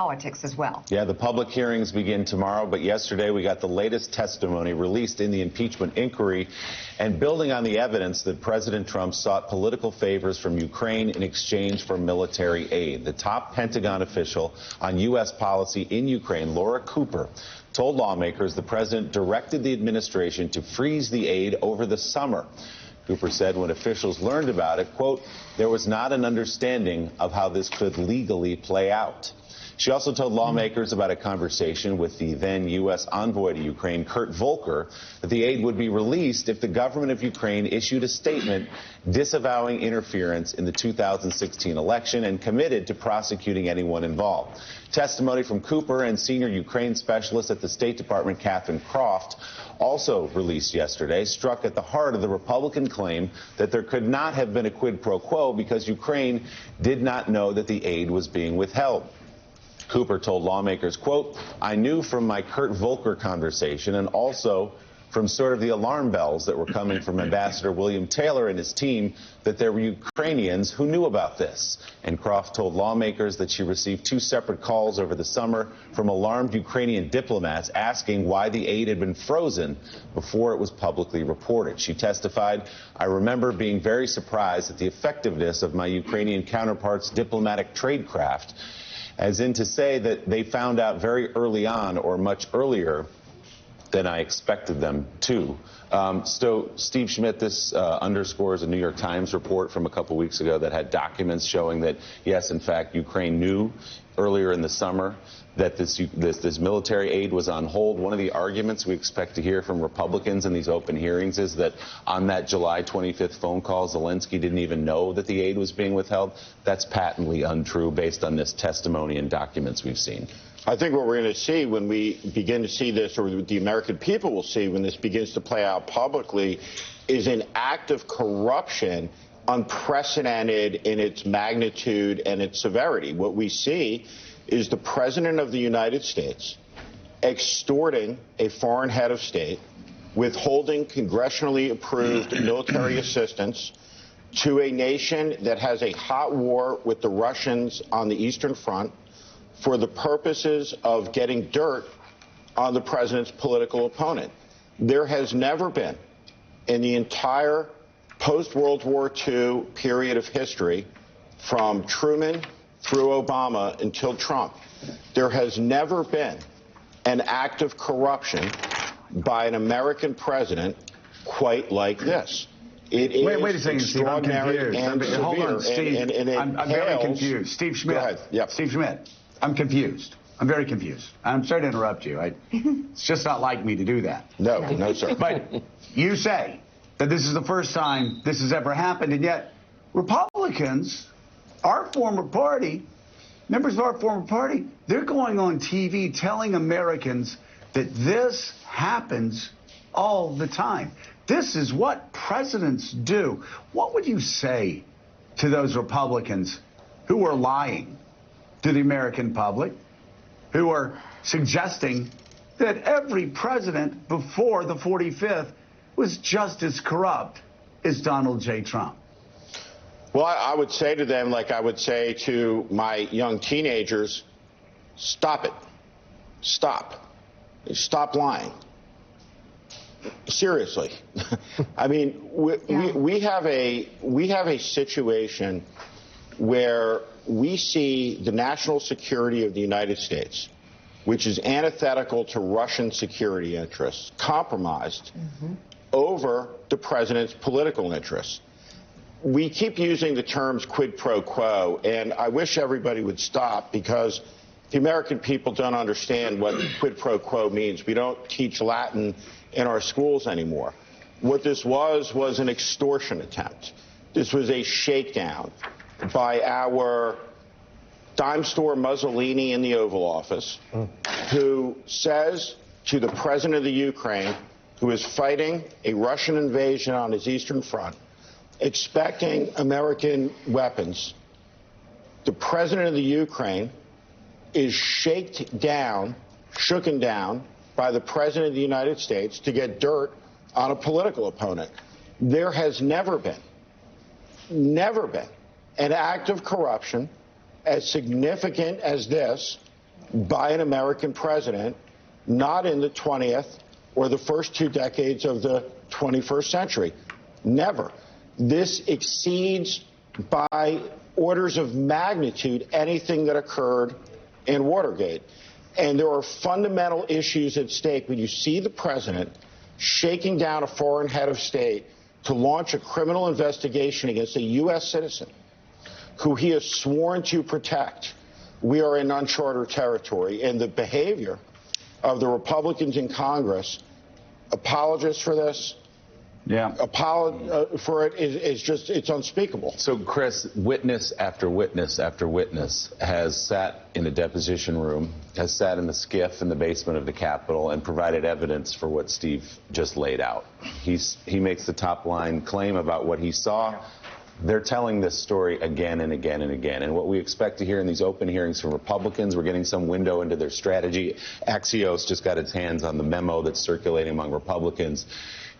politics as well. Yeah, the public hearings begin tomorrow, but yesterday we got the latest testimony released in the impeachment inquiry, and building on the evidence that President Trump sought political favors from Ukraine in exchange for military aid. The top Pentagon official on U.S. policy in Ukraine, Laura Cooper, told lawmakers the president directed the administration to freeze the aid over the summer. Cooper said when officials learned about it, quote, there was not an understanding of how this could legally play out. She also told lawmakers about a conversation with the then U.S. envoy to Ukraine, Kurt Volker, that the aid would be released if the government of Ukraine issued a statement disavowing interference in the 2016 election and committed to prosecuting anyone involved. Testimony from Cooper and senior Ukraine specialist at the State Department, Catherine Croft, also released yesterday, struck at the heart of the Republican claim that there could not have been a quid pro quo because Ukraine did not know that the aid was being withheld. Cooper told lawmakers, quote, I knew from my Kurt Volker conversation and also from sort of the alarm bells that were coming from Ambassador William Taylor and his team that there were Ukrainians who knew about this. And Croft told lawmakers that she received 2 separate calls over the summer from alarmed Ukrainian diplomats asking why the aid had been frozen before it was publicly reported. She testified, I remember being very surprised at the effectiveness of my Ukrainian counterparts' diplomatic tradecraft, as in to say that they found out very early on or much earlier than I expected them to. So, Steve Schmidt, this underscores a New York Times report from a couple weeks ago that had documents showing that, yes, in fact, Ukraine knew earlier in the summer that this military aid was on hold. One of the arguments we expect to hear from Republicans in these open hearings is that on that July 25th phone call, Zelensky didn't even know that the aid was being withheld. That's patently untrue based on this testimony and documents we've seen. I think what we're going to see when we begin to see this, or the American people will see when this begins to play out publicly, is an act of corruption unprecedented in its magnitude and its severity. What we see is the President of the United States extorting a foreign head of state, withholding congressionally approved military assistance to a nation that has a hot war with the Russians on the Eastern Front for the purposes of getting dirt on the president's political opponent. There has never been, in the entire post-World War II period of history, from Truman through Obama until Trump, there has never been an act of corruption by an American president quite like this. It is wait a second, Steve. I'm confused. Hold on, Steve. I'm very confused. Steve Schmidt. Go ahead. Yep. Steve Schmidt. I'm confused. I'm very confused. I'm sorry to interrupt you. It's just not like me to do that. No, sir. But you say that this is the first time this has ever happened, and yet Republicans, our former party, members of our former party, they're going on TV telling Americans that this happens all the time. This is what presidents do. What would you say to those Republicans who are lying to the American public, who are suggesting that every president before the 45th was just as corrupt as Donald J. Trump? Well, I would say to them, like I would say to my young teenagers, stop it. Stop. Stop lying. Seriously. I mean, we have a situation where we see the national security of the United States, which is antithetical to Russian security interests, compromised over the president's political interests. We keep using the terms quid pro quo, and I wish everybody would stop because the American people don't understand what quid pro quo means. We don't teach Latin in our schools anymore. What this was an extortion attempt. This was a shakedown by our dime store Mussolini in the Oval Office, who says to the president of the Ukraine, who is fighting a Russian invasion on his eastern front, expecting American weapons, the president of the Ukraine is shooken down by the president of the United States to get dirt on a political opponent. There has never been an act of corruption as significant as this by an American president, not in the 20th or the first 2 decades of the 21st century. Never. This exceeds by orders of magnitude anything that occurred in Watergate. And there are fundamental issues at stake when you see the president shaking down a foreign head of state to launch a criminal investigation against a U.S. citizen who he has sworn to protect. We are in uncharted territory, and the behavior of the Republicans in Congress, apologists for this, for it is just, it's unspeakable. So, Chris, witness after witness after witness has sat in a deposition room, has sat in the skiff in the basement of the Capitol and provided evidence for what Steve just laid out. He makes the top line claim about what he saw. They're telling this story again and again and again. And what we expect to hear in these open hearings from Republicans, we're getting some window into their strategy. Axios just got its hands on the memo that's circulating among Republicans,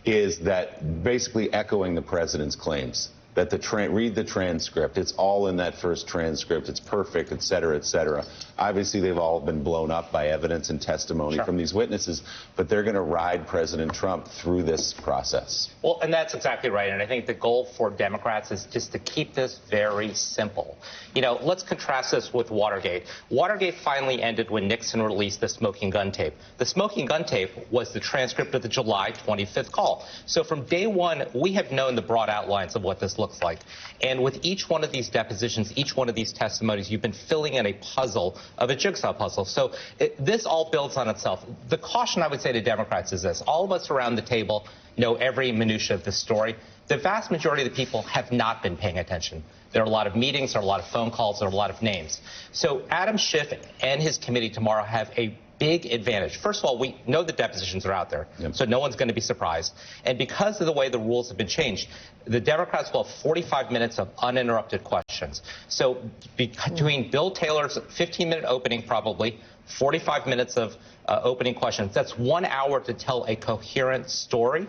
is that basically echoing the president's claims, that read the transcript. It's all in that first transcript. It's perfect, et cetera, et cetera. Obviously, they've all been blown up by evidence and testimony from these witnesses, but they're going to ride President Trump through this process. Well, and that's exactly right. And I think the goal for Democrats is just to keep this very simple. You know, let's contrast this with Watergate. Watergate finally ended when Nixon released the smoking gun tape. The smoking gun tape was the transcript of the July 25th call. So from day one, we have known the broad outlines of what this looks like. And with each one of these depositions, each one of these testimonies, you've been filling in a puzzle of a jigsaw puzzle. So this all builds on itself. The caution I would say to Democrats is this. All of us around the table know every minutia of this story. The vast majority of the people have not been paying attention. There are a lot of meetings, there are a lot of phone calls, there are a lot of names. So Adam Schiff and his committee tomorrow have a big advantage. First of all, we know the depositions are out there, so no one's going to be surprised. And because of the way the rules have been changed, the Democrats will have 45 minutes of uninterrupted questions. So between Bill Taylor's 15-minute opening, probably, 45 minutes of opening questions, that's 1 hour to tell a coherent story.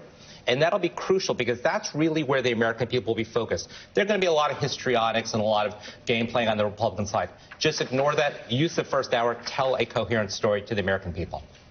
And that'll be crucial because that's really where the American people will be focused. There are going to be a lot of histrionics and a lot of game playing on the Republican side. Just ignore that. Use the first hour. Tell a coherent story to the American people.